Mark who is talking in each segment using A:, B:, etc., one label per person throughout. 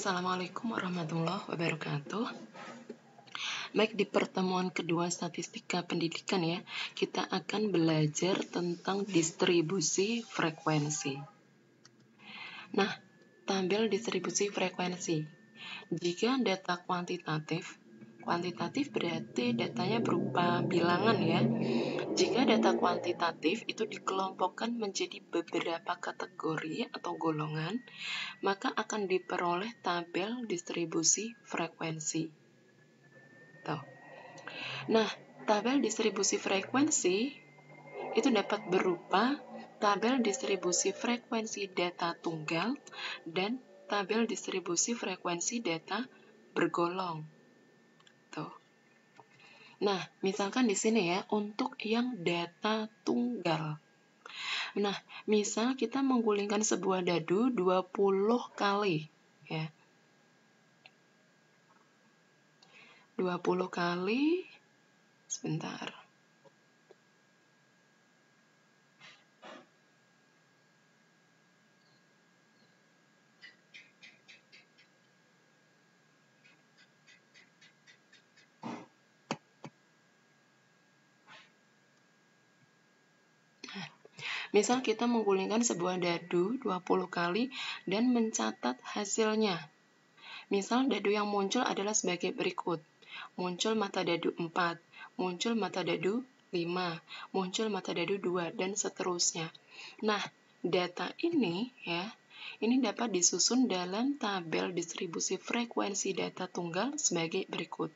A: Assalamualaikum warahmatullahi wabarakatuh. Baik, di pertemuan kedua statistika pendidikan ya, kita akan belajar tentang distribusi frekuensi. Nah, tabel distribusi frekuensi. Jika data kuantitatif berarti datanya berupa bilangan ya. Jika data kuantitatif itu dikelompokkan menjadi beberapa kategori atau golongan, maka akan diperoleh tabel distribusi frekuensi. Tuh. Nah, tabel distribusi frekuensi itu dapat berupa tabel distribusi frekuensi data tunggal dan tabel distribusi frekuensi data bergolong. Tuh. Nah, misalkan di sini ya, untuk yang data tunggal. Nah, misal kita menggulingkan sebuah dadu 20 kali ya. 20 kali, sebentar. Misal kita menggulingkan sebuah dadu 20 kali dan mencatat hasilnya. Misal dadu yang muncul adalah sebagai berikut. Muncul mata dadu 4, muncul mata dadu 5, muncul mata dadu 2, dan seterusnya. Nah, data ini ya, ini dapat disusun dalam tabel distribusi frekuensi data tunggal sebagai berikut.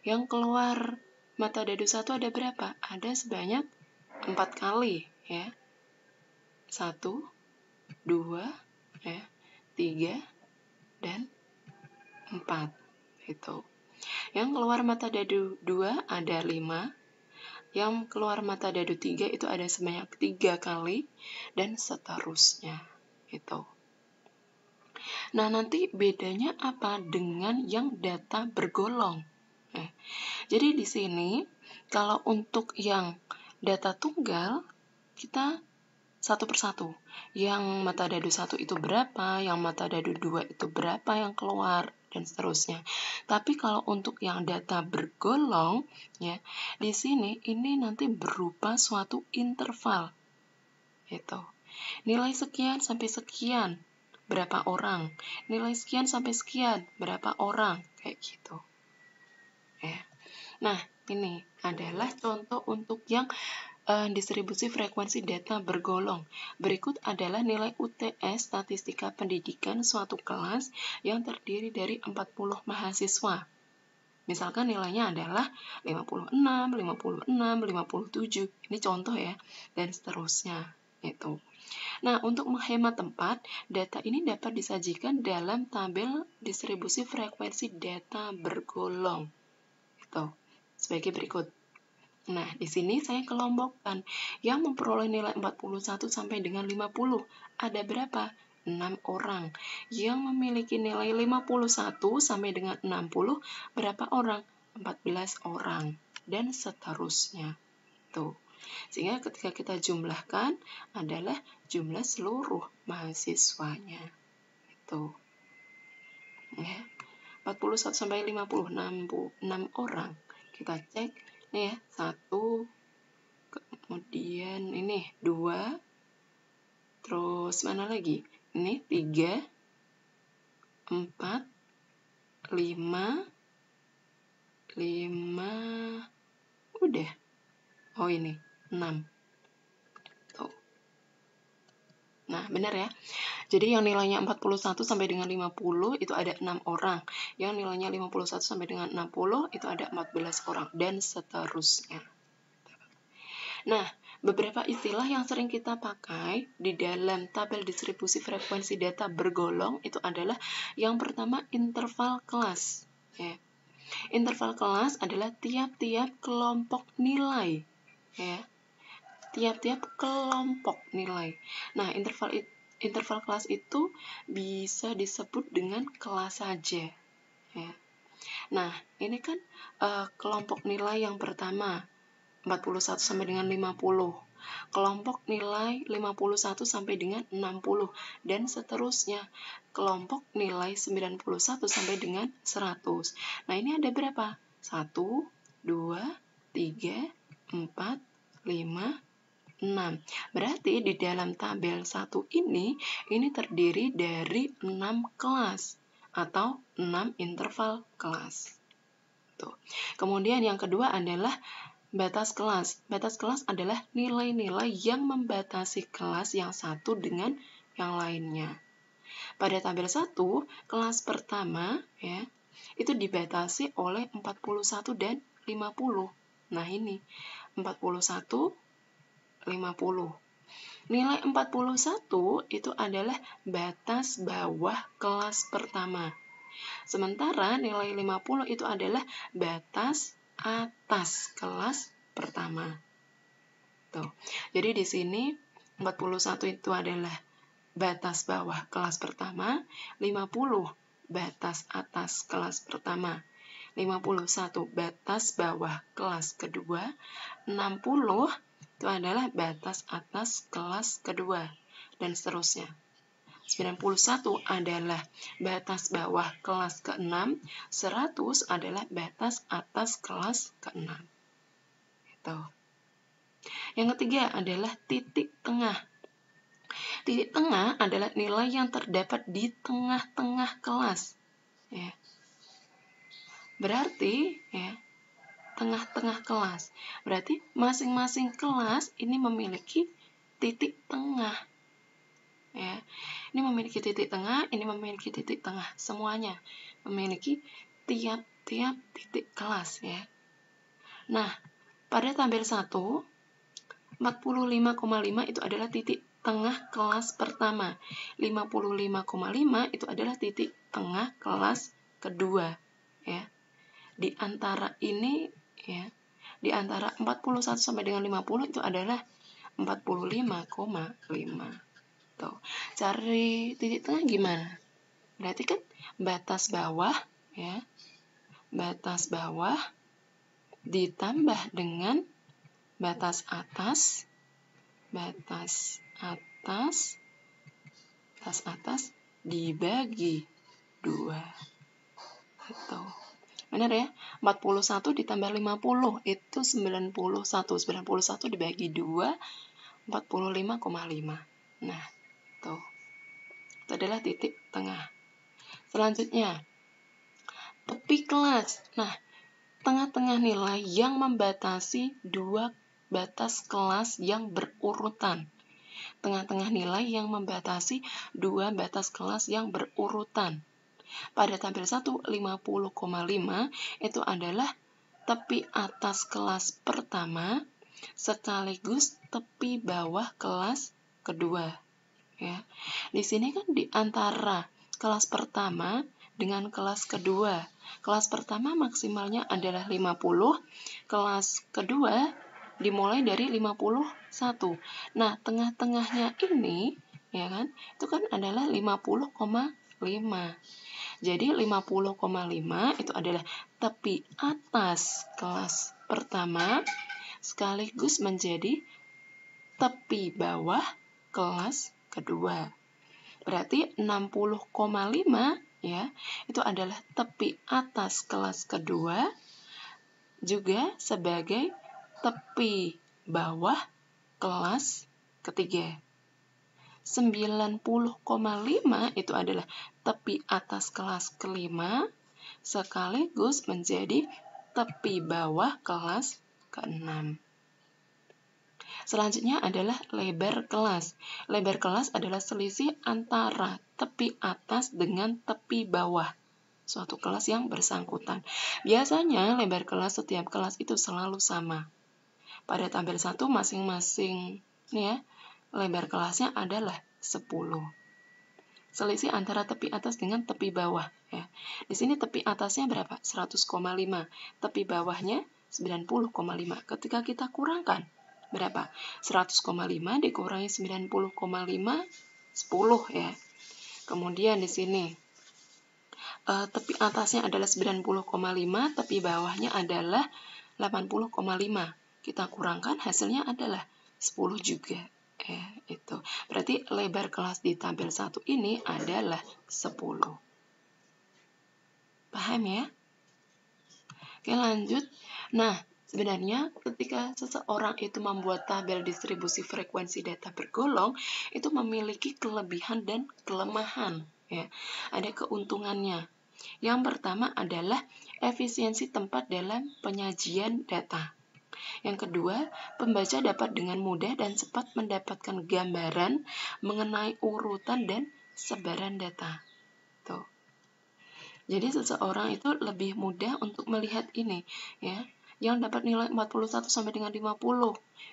A: Yang keluar mata dadu 1 ada berapa? Ada sebanyak 4 kali ya. 1, 2, 3, dan 4. Itu. Yang keluar mata dadu 2 ada 5. Yang keluar mata dadu 3 itu ada sebanyak 3 kali, dan seterusnya. Itu. Nah, nanti bedanya apa dengan yang data bergolong? Jadi di sini, kalau untuk yang data tunggal, kita satu persatu. Yang mata dadu 1 itu berapa, yang mata dadu 2 itu berapa yang keluar, dan seterusnya. Tapi kalau untuk yang data bergolong, ya, di sini ini nanti berupa suatu interval. Gitu. Nilai sekian sampai sekian, berapa orang. Nilai sekian sampai sekian, berapa orang. Kayak gitu. Ya. Nah, ini adalah contoh untuk yang distribusi frekuensi data bergolong. Berikut adalah nilai UTS statistika pendidikan suatu kelas yang terdiri dari 40 mahasiswa. Misalkan nilainya adalah 56, 56, 57. Ini contoh ya, dan seterusnya. Itu. Nah, untuk menghemat tempat, data ini dapat disajikan dalam tabel distribusi frekuensi data bergolong. Itu. Sebagai berikut. Nah, di sini saya kelompokkan yang memperoleh nilai 41 sampai dengan 50. Ada berapa? 6 orang. Yang memiliki nilai 51 sampai dengan 60, berapa orang? 14 orang. Dan seterusnya. Tuh. Sehingga ketika kita jumlahkan adalah jumlah seluruh mahasiswanya. Itu. Ya. 41 sampai 50, 6 orang. Kita cek. Nih ya, 1, kemudian ini 2, terus mana lagi? Ini 3, 4, 5, udah. Oh ini, 6. Tuh. Nah, benar ya. Jadi yang nilainya 41 sampai dengan 50 itu ada 6 orang. Yang nilainya 51 sampai dengan 60 itu ada 14 orang, dan seterusnya. Nah, beberapa istilah yang sering kita pakai di dalam tabel distribusi frekuensi data bergolong itu adalah yang pertama interval kelas. Ya. Interval kelas adalah tiap-tiap kelompok nilai. Ya. Tiap-tiap kelompok nilai. Nah, interval kelas itu bisa disebut dengan kelas saja. Ya. Nah, ini kan kelompok nilai yang pertama. 41 sampai dengan 50. kelompok nilai 51 sampai dengan 60, dan seterusnya. Kelompok nilai 91 sampai dengan 100. Nah, ini ada berapa? 1, 2, 3, 4, 5, 6. Berarti di dalam tabel 1 ini terdiri dari 6 kelas atau 6 interval kelas. Tuh. Kemudian yang kedua adalah batas kelas. Batas kelas adalah nilai-nilai yang membatasi kelas yang satu dengan yang lainnya. Pada tabel 1, kelas pertama ya, itu dibatasi oleh 41 dan 50. Nah, ini 41, 50. Nilai 41 itu adalah batas bawah kelas pertama. Sementara nilai 50 itu adalah batas atas kelas pertama. Tuh. Jadi di sini 41 itu adalah batas bawah kelas pertama, 50 batas atas kelas pertama, 51 batas bawah kelas kedua, 60 itu adalah batas atas kelas kedua, dan seterusnya. 91 adalah batas bawah kelas ke-6, 100 adalah batas atas kelas ke-6. Gitu. Yang ketiga adalah titik tengah. Titik tengah adalah nilai yang terdapat di tengah-tengah kelas. Ya. Berarti, ya, tengah-tengah kelas. Berarti masing-masing kelas ini memiliki titik tengah. Ya. Ini memiliki titik tengah, ini memiliki titik tengah. Semuanya memiliki tiap-tiap titik kelas. Ya. Nah, pada tabel 1, 45,5 itu adalah titik tengah kelas pertama. 55,5 itu adalah titik tengah kelas kedua. Ya. Di antara ini, ya, di antara 41 sampai dengan 50 itu adalah 45,5. Tuh. Cari titik tengah gimana? Berarti kan batas bawah, ya, batas bawah ditambah dengan batas atas, batas atas dibagi 2. Gitu. Benar ya? 41 ditambah 50 itu 91. 91 dibagi 2, 45,5. Nah, tuh. Itu adalah titik tengah. Selanjutnya, tepi kelas. Nah, tengah-tengah nilai yang membatasi 2 batas kelas yang berurutan. Tengah-tengah nilai yang membatasi 2 batas kelas yang berurutan. Pada tabel 1, 50,5 itu adalah tepi atas kelas pertama sekaligus tepi bawah kelas kedua. Ya. Di sini kan di antara kelas pertama dengan kelas kedua. Kelas pertama maksimalnya adalah 50, kelas kedua dimulai dari 51. Nah, tengah-tengahnya ini, ya kan, itu kan adalah 50,5. Jadi 50,5 itu adalah tepi atas kelas pertama sekaligus menjadi tepi bawah kelas kedua. Berarti 60,5 ya, itu adalah tepi atas kelas kedua juga sebagai tepi bawah kelas ketiga. 90,5 itu adalah tepi atas kelas kelima sekaligus menjadi tepi bawah kelas ke-6. Selanjutnya adalah lebar kelas. Lebar kelas adalah selisih antara tepi atas dengan tepi bawah suatu kelas yang bersangkutan. Biasanya lebar kelas setiap kelas itu selalu sama. Pada tabel 1 masing-masing ya, lebar kelasnya adalah 10. Selisih antara tepi atas dengan tepi bawah ya. Di sini tepi atasnya berapa? 100,5. Tepi bawahnya 90,5. Ketika kita kurangkan berapa? 100,5 dikurangi 90,5, 10 ya. Kemudian di sini tepi atasnya adalah 90,5, tepi bawahnya adalah 80,5. Kita kurangkan hasilnya adalah 10 juga. Itu. Berarti lebar kelas di tabel 1 ini adalah 10. Paham ya? Oke, lanjut. Nah, sebenarnya ketika seseorang itu membuat tabel distribusi frekuensi data bergolong, itu memiliki kelebihan dan kelemahan. Ya. Ada keuntungannya. Yang pertama adalah efisiensi tempat dalam penyajian data. Yang kedua, pembaca dapat dengan mudah dan cepat mendapatkan gambaran mengenai urutan dan sebaran data. Tuh. Jadi seseorang itu lebih mudah untuk melihat ini, ya. Yang dapat nilai 41 sampai dengan 50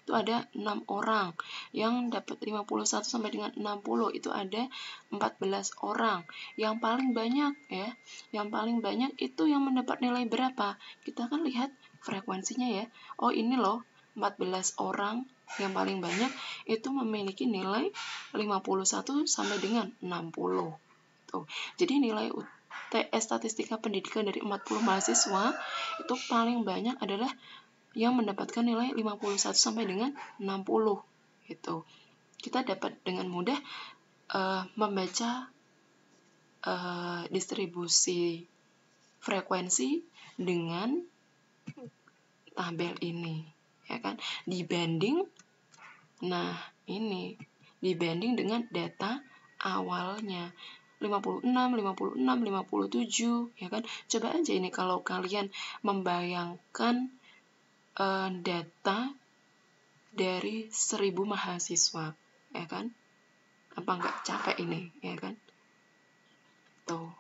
A: itu ada 6 orang. Yang dapat 51 sampai dengan 60 itu ada 14 orang. Yang paling banyak, ya. Yang paling banyak itu yang mendapat nilai berapa? Kita kan lihat frekuensinya, ya. Oh, ini loh 14 orang yang paling banyak itu memiliki nilai 51 sampai dengan 60. Tuh. Jadi nilai TS Statistika Pendidikan dari 40 mahasiswa itu paling banyak adalah yang mendapatkan nilai 51 sampai dengan 60 gitu. Kita dapat dengan mudah membaca distribusi frekuensi dengan tabel ini, ya kan? Dibanding dengan data awalnya. 56, 57, ya kan? Coba aja ini kalau kalian membayangkan data dari 1000 mahasiswa, ya kan? Apa nggak capek ini, ya kan? Tuh.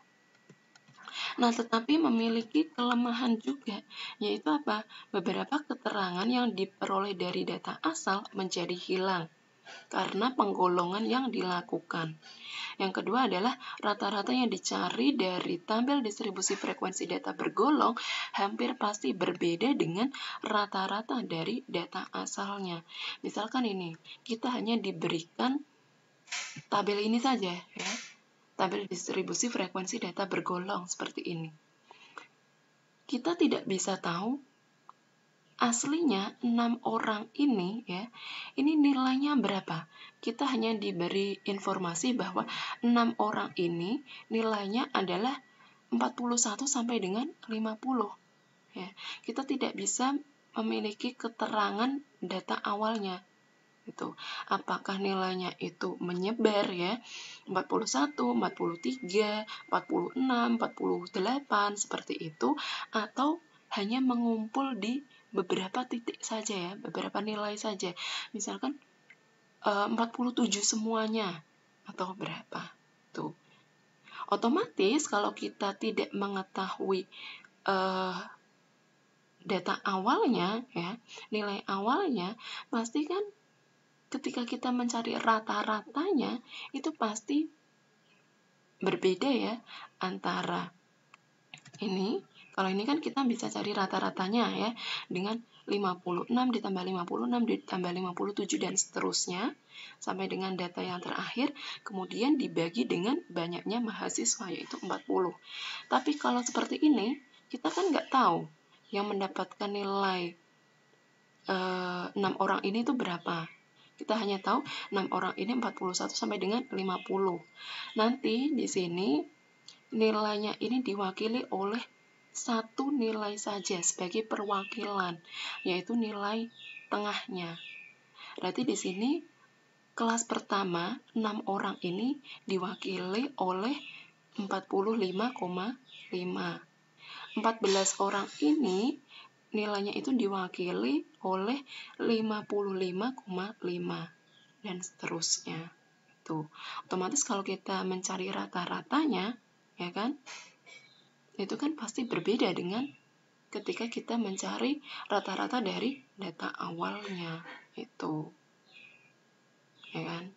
A: Nah, tetapi memiliki kelemahan juga, yaitu apa? Beberapa keterangan yang diperoleh dari data asal menjadi hilang karena penggolongan yang dilakukan. Yang kedua adalah rata-rata yang dicari dari tabel distribusi frekuensi data bergolong hampir pasti berbeda dengan rata-rata dari data asalnya. Misalkan ini, kita hanya diberikan tabel ini saja, ya. Tabel distribusi frekuensi data bergolong seperti ini. Kita tidak bisa tahu aslinya 6 orang ini, ya, ini nilainya berapa. Kita hanya diberi informasi bahwa 6 orang ini nilainya adalah 41 sampai dengan 50. Ya. Kita tidak bisa memiliki keterangan data awalnya. Itu. Apakah nilainya itu menyebar, ya, 41, 43, 46, 48 seperti itu, atau hanya mengumpul di beberapa titik saja, ya, beberapa nilai saja. Misalkan 47 semuanya atau berapa. Tuh. Otomatis kalau kita tidak mengetahui data awalnya, ya, nilai awalnya, pasti kan ketika kita mencari rata-ratanya itu pasti berbeda, ya, antara ini. Kalau ini kan kita bisa cari rata-ratanya, ya, dengan 56 ditambah 56 ditambah 57 dan seterusnya sampai dengan data yang terakhir, kemudian dibagi dengan banyaknya mahasiswa, yaitu 40. Tapi kalau seperti ini, kita kan nggak tahu yang mendapatkan nilai 6 orang ini itu berapa. Kita hanya tahu 6 orang ini 41 sampai dengan 50. Nanti di sini nilainya ini diwakili oleh satu nilai saja sebagai perwakilan, yaitu nilai tengahnya. Berarti di sini kelas pertama 6 orang ini diwakili oleh 45,5. 14 orang ini nilainya itu diwakili oleh 55,5 dan seterusnya. Tuh. Otomatis kalau kita mencari rata-ratanya, ya kan? Itu kan pasti berbeda dengan ketika kita mencari rata-rata dari data awalnya itu, ya kan?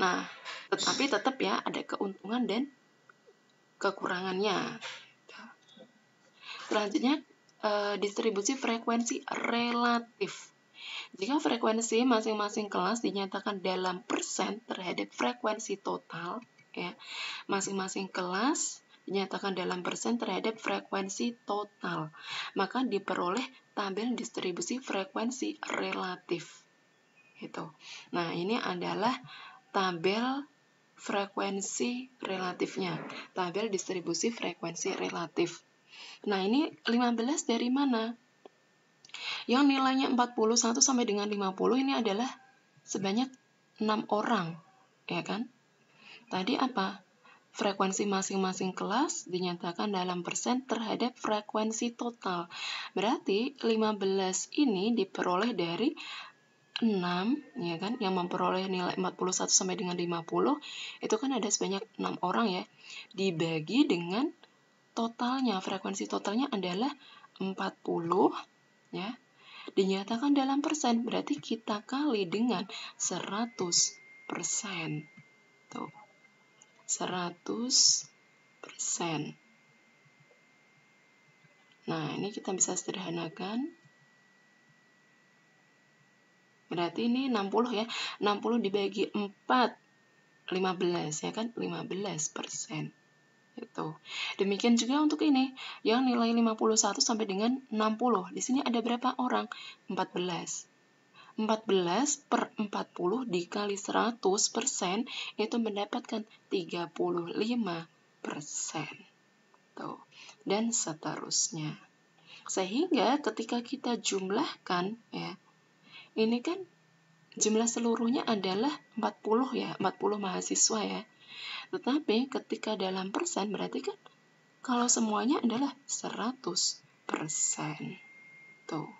A: Nah, tetapi tetap, ya, ada keuntungan dan kekurangannya. Selanjutnya, distribusi frekuensi relatif. Jika frekuensi masing-masing kelas dinyatakan dalam persen terhadap frekuensi total, ya, masing-masing kelas dinyatakan dalam persen terhadap frekuensi total, maka diperoleh tabel distribusi frekuensi relatif. Gitu. Nah, ini adalah tabel frekuensi relatifnya, tabel distribusi frekuensi relatif. Nah, ini 15 dari mana? Yang nilainya 41 sampai dengan 50 ini adalah sebanyak 6 orang, ya kan? Tadi apa? Frekuensi masing-masing kelas dinyatakan dalam persen terhadap frekuensi total. Berarti 15 ini diperoleh dari 6, ya kan? Yang memperoleh nilai 41 sampai dengan 50, itu kan ada sebanyak 6 orang ya. Dibagi dengan totalnya, frekuensi totalnya adalah 40, ya. Dinyatakan dalam persen, berarti kita kali dengan 100%. Tuh. 100%. Nah, ini kita bisa sederhanakan. Berarti ini 60 ya. 60 dibagi 4, 15 ya kan? 15%. Itu. Demikian juga untuk ini, yang nilai 51 sampai dengan 60. Di sini ada berapa orang? 14. 14 per 40 dikali 100% itu mendapatkan 35%. Tuh. Dan seterusnya. Sehingga ketika kita jumlahkan ya, ini kan jumlah seluruhnya adalah 40 ya, 40 mahasiswa ya. Tetapi ketika dalam persen berarti kan kalau semuanya adalah 100%. Tuh.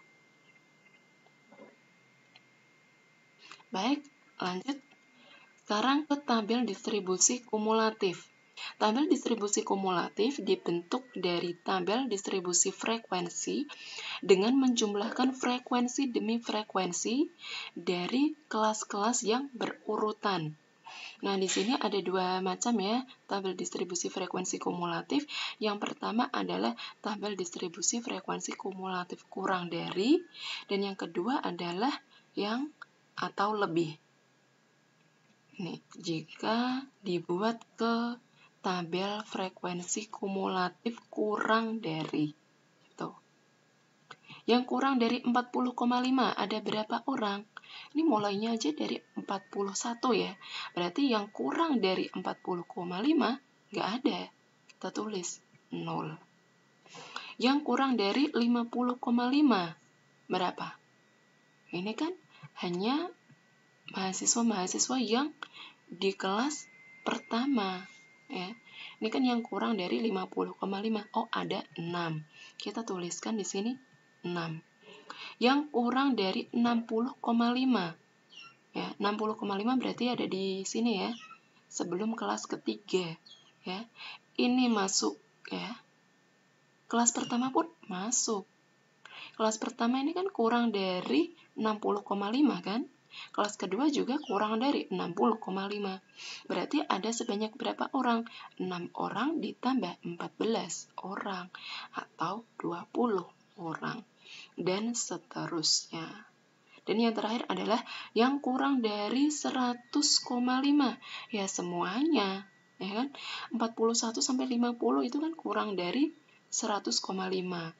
A: Baik, lanjut. Sekarang ke tabel distribusi kumulatif. Tabel distribusi kumulatif dibentuk dari tabel distribusi frekuensi dengan menjumlahkan frekuensi demi frekuensi dari kelas-kelas yang berurutan. Nah, di sini ada dua macam ya, tabel distribusi frekuensi kumulatif. Yang pertama adalah tabel distribusi frekuensi kumulatif kurang dari, dan yang kedua adalah yang atau lebih. Nih, jika dibuat ke tabel frekuensi kumulatif kurang dari. Tuh. Yang kurang dari 40,5 ada berapa orang? Ini mulainya aja dari 41 ya. Berarti yang kurang dari 40,5 nggak ada. Kita tulis 0. Yang kurang dari 50,5 berapa? Ini kan hanya mahasiswa-mahasiswa yang di kelas pertama. Ya. Ini kan yang kurang dari 50,5. Oh, ada 6. Kita tuliskan di sini 6. Yang kurang dari 60,5. Ya, 60,5 berarti ada di sini ya. Sebelum kelas ketiga, ya. Ini masuk ya. Kelas pertama pun masuk. Kelas pertama ini kan kurang dari 60,5 kan? Kelas kedua juga kurang dari 60,5. Berarti ada sebanyak berapa orang? 6 orang ditambah 14 orang atau 20 orang. Dan seterusnya. Dan yang terakhir adalah yang kurang dari 100,5. Ya semuanya, ya kan? 41 sampai 50 itu kan kurang dari 100,5.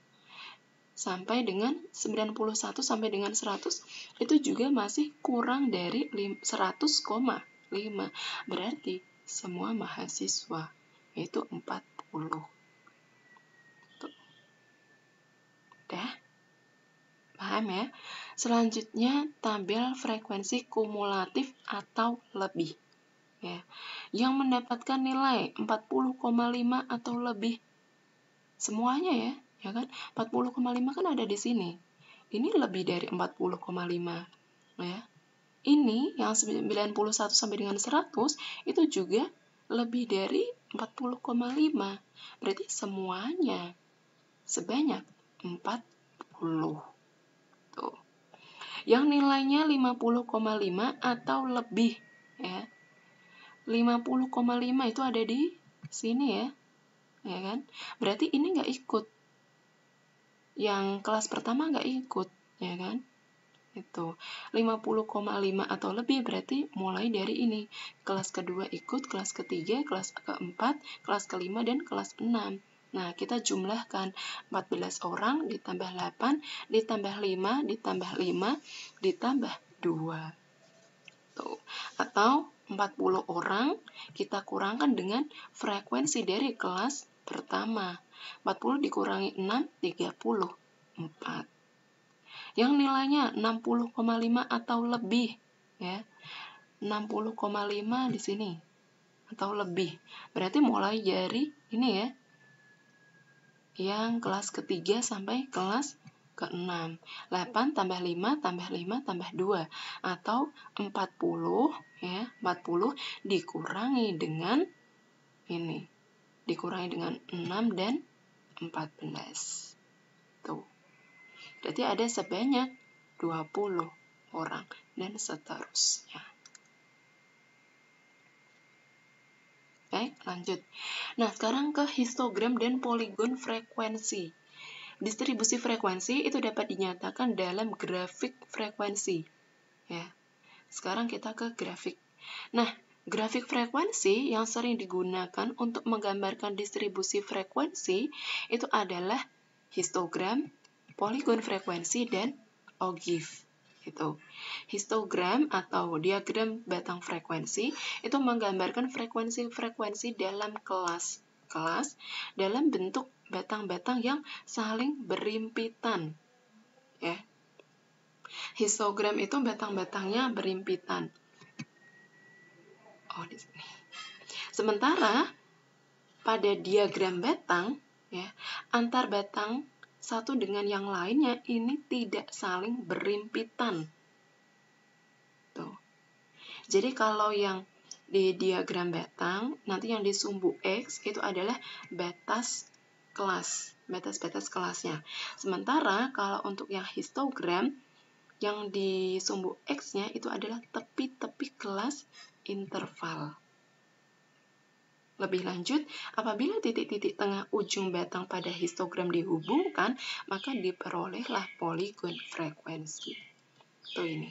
A: Sampai dengan 91 sampai dengan 100 itu juga masih kurang dari 100,5. Berarti semua mahasiswa itu 40. Tuh. Udah? Paham ya? Selanjutnya tabel frekuensi kumulatif atau lebih. Ya. Yang mendapatkan nilai 40,5 atau lebih. Semuanya ya kan? 40,5 kan ada di sini. Ini lebih dari 40,5. Ya. Ini yang 91 sampai dengan 100 itu juga lebih dari 40,5. Berarti semuanya sebanyak 40. Tuh. Yang nilainya 50,5 atau lebih ya. 50,5 itu ada di sini ya kan? Berarti ini nggak ikut. Yang kelas pertama nggak ikut, ya kan? Itu 50,5 atau lebih berarti mulai dari ini. Kelas kedua ikut, kelas ketiga, kelas keempat, kelas kelima, dan kelas 6. Nah, kita jumlahkan 14 orang ditambah 8, ditambah 5, ditambah 5, ditambah 2. Tuh. Atau 40 orang kita kurangkan dengan frekuensi dari kelas pertama. 40 dikurangi 6, 34. Yang nilainya 60,5 atau lebih, ya. 60,5 di sini atau lebih. Berarti mulai dari ini ya. Yang kelas ketiga sampai kelas ke-6. 8 tambah 5 tambah 5 tambah 2 atau 40 ya. 40 dikurangi dengan ini. Dikurangi dengan 6 dan 14. Tuh. Berarti ada sebanyak 20 orang dan seterusnya. Baik, lanjut. Nah, sekarang ke histogram dan poligon frekuensi. Distribusi frekuensi itu dapat dinyatakan dalam grafik frekuensi. Ya. Sekarang kita ke grafik. Nah, grafik frekuensi yang sering digunakan untuk menggambarkan distribusi frekuensi itu adalah histogram, poligon frekuensi, dan ogive. Itu. Histogram atau diagram batang frekuensi itu menggambarkan frekuensi-frekuensi dalam kelas dalam bentuk batang-batang yang saling berimpitan. Ya. Histogram itu batang-batangnya berimpitan. Oh, di sini. Sementara pada diagram batang, ya, antar batang satu dengan yang lainnya ini tidak saling berimpitan. Tuh. Jadi kalau yang di diagram batang, nanti yang di sumbu X itu adalah batas kelas, batas-batas kelasnya. Sementara kalau untuk yang histogram, yang di sumbu X-nya itu adalah tepi-tepi kelas interval. Lebih lanjut, apabila titik-titik tengah ujung batang pada histogram dihubungkan, maka diperolehlah poligon frekuensi. Tuh ini.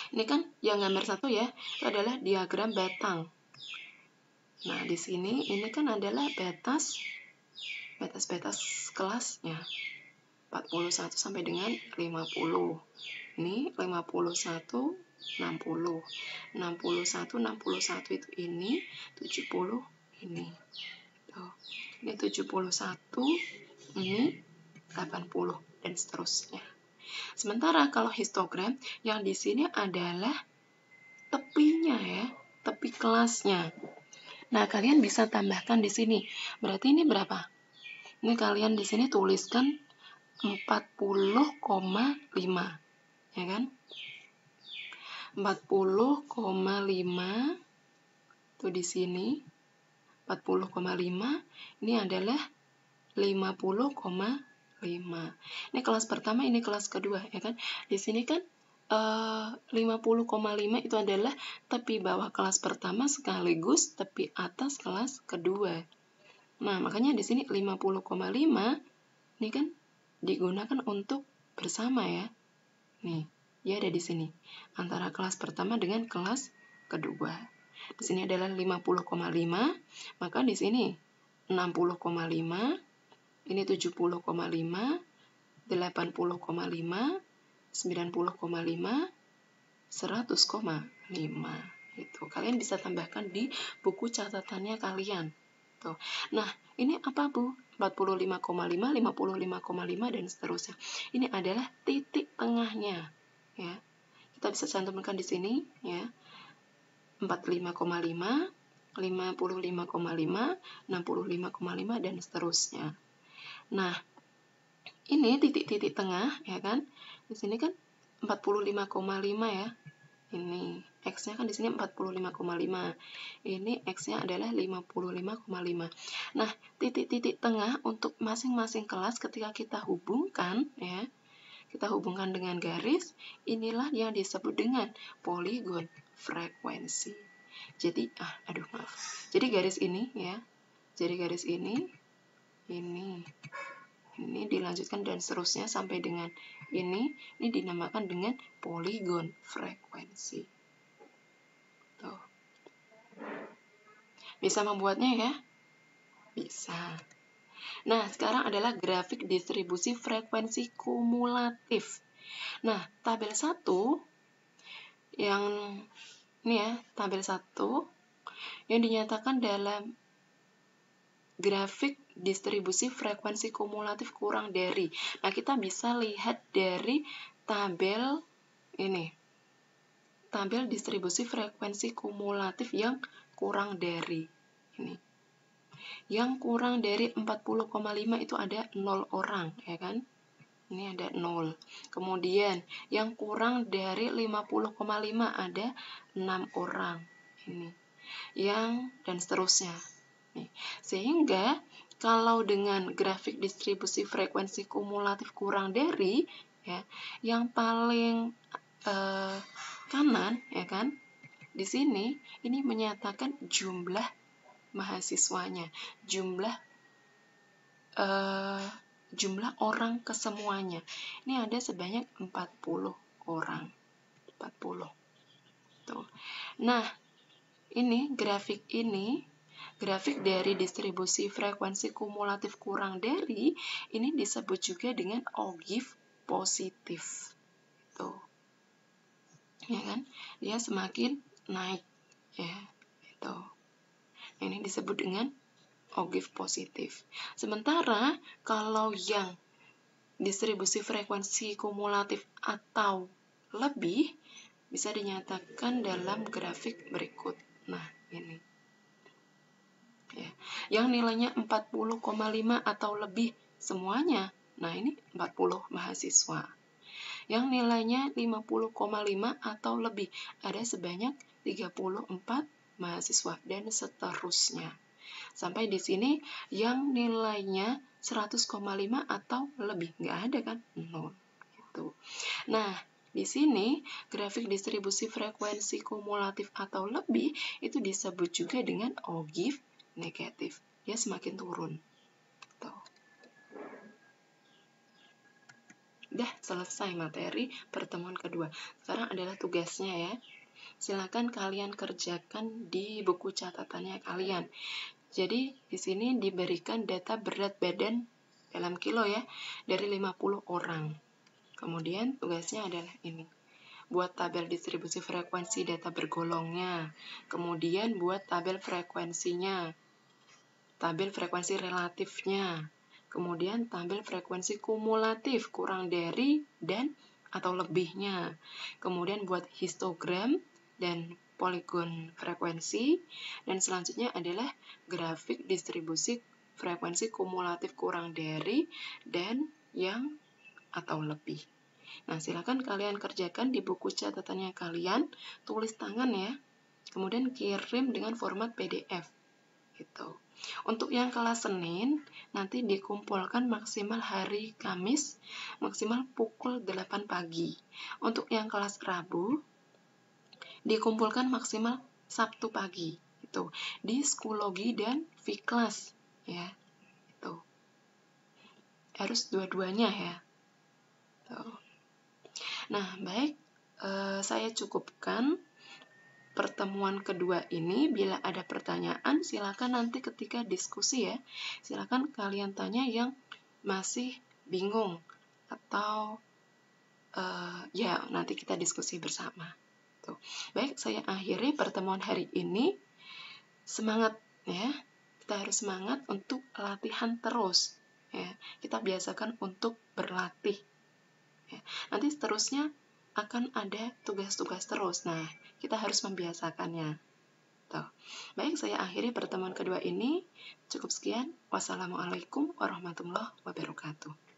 A: Ini kan yang gambar satu ya, itu adalah diagram batang. Nah, di sini ini kan adalah batas-batas kelasnya. 41 sampai dengan 50. Ini 51, 60. 61 itu ini, 70 ini. Tuh. Ini 71, ini 80 dan seterusnya. Sementara kalau histogram yang di sini adalah tepinya ya, tepi kelasnya. Nah, kalian bisa tambahkan di sini. Berarti ini berapa? Ini kalian di sini tuliskan 40,5. Ya kan? 40,5 tuh di sini 40,5 ini adalah 50,5. Ini kelas pertama, ini kelas kedua ya kan. Di sini kan 50,5 itu adalah tepi bawah kelas pertama sekaligus tepi atas kelas kedua. Nah, makanya di sini 50,5 ini kan digunakan untuk bersama ya. Nih, ya ada di sini antara kelas pertama dengan kelas kedua. Di sini adalah 50,5, maka di sini 60,5, ini 70,5, 80,5, 90,5, 100,5. Itu kalian bisa tambahkan di buku catatannya kalian. Tuh. Nah, ini apa Bu? 45,5, 55,5 dan seterusnya. Ini adalah titik tengahnya, ya. Kita bisa cantumkan di sini, ya. 45,5, 55,5, 65,5 dan seterusnya. Nah, ini titik-titik tengah, ya kan? Di sini kan 45,5 ya. Ini X-nya kan di sini 45,5. Ini X-nya adalah 55,5. Nah, titik-titik tengah untuk masing-masing kelas ketika kita hubungkan ya. Kita hubungkan dengan garis, inilah yang disebut dengan poligon frekuensi. Jadi Jadi garis ini ya. Jadi garis ini ini dilanjutkan dan seterusnya sampai dengan ini dinamakan dengan poligon frekuensi. Tuh. Bisa membuatnya ya? Bisa. Nah, sekarang adalah grafik distribusi frekuensi kumulatif. Nah, tabel 1 yang ini ya, tabel 1 yang dinyatakan dalam grafik distribusi frekuensi kumulatif kurang dari. Nah, kita bisa lihat dari tabel ini. Tabel distribusi frekuensi kumulatif yang kurang dari. Ini. Yang kurang dari 40,5 itu ada 0 orang, ya kan? Ini ada 0. Kemudian yang kurang dari 50,5 ada 6 orang. Ini. Yang dan seterusnya. Sehingga kalau dengan grafik distribusi frekuensi kumulatif kurang dari ya, yang paling kanan ya kan, di sini ini menyatakan jumlah mahasiswanya, jumlah orang kesemuanya. Ini ada sebanyak 40 orang. 40. Tuh. Nah, ini grafik dari distribusi frekuensi kumulatif kurang dari ini disebut juga dengan ogive positif. Tuh. Ya kan? Dia semakin naik ya. Itu. Ini disebut dengan ogive positif. Sementara kalau yang distribusi frekuensi kumulatif atau lebih bisa dinyatakan dalam grafik berikut. Nah, ini. Ya. Yang nilainya 40,5 atau lebih semuanya. Nah, ini 40 mahasiswa. Yang nilainya 50,5 atau lebih ada sebanyak 34 mahasiswa dan seterusnya. Sampai di sini yang nilainya 100,5 atau lebih. Nggak ada kan? 0. Gitu. Nah, di sini grafik distribusi frekuensi kumulatif atau lebih itu disebut juga dengan ogive negatif. Dia semakin turun. Tuh. Udah selesai materi pertemuan kedua. Sekarang adalah tugasnya ya. Silakan kalian kerjakan di buku catatannya kalian. Jadi di sini diberikan data berat badan dalam kilo ya dari 50 orang. Kemudian tugasnya adalah ini. Buat tabel distribusi frekuensi data bergolongnya. Kemudian buat tabel frekuensinya. Tabel frekuensi relatifnya. Kemudian tabel frekuensi kumulatif kurang dari dan atau lebihnya. Kemudian buat histogram dan poligon frekuensi, dan selanjutnya adalah grafik distribusi frekuensi kumulatif kurang dari dan yang atau lebih. Nah, silakan kalian kerjakan di buku catatannya kalian, tulis tangan ya, kemudian kirim dengan format PDF. Gitu. Untuk yang kelas Senin, nanti dikumpulkan maksimal hari Kamis, maksimal pukul 8 pagi. Untuk yang kelas Rabu, dikumpulkan maksimal Sabtu pagi itu di Skologi dan Fiklas ya. Itu harus dua-duanya ya. Tuh. Nah, baik, saya cukupkan pertemuan kedua ini. Bila ada pertanyaan silakan nanti ketika diskusi ya, silakan kalian tanya yang masih bingung atau ya nanti kita diskusi bersama. Baik, saya akhiri pertemuan hari ini. Semangat ya, kita harus semangat untuk latihan terus ya. Kita biasakan untuk berlatih ya. Nanti seterusnya akan ada tugas-tugas terus. Nah, kita harus membiasakannya. Tuh. Baik, saya akhiri pertemuan kedua ini. Cukup sekian. Wassalamualaikum warahmatullahi wabarakatuh.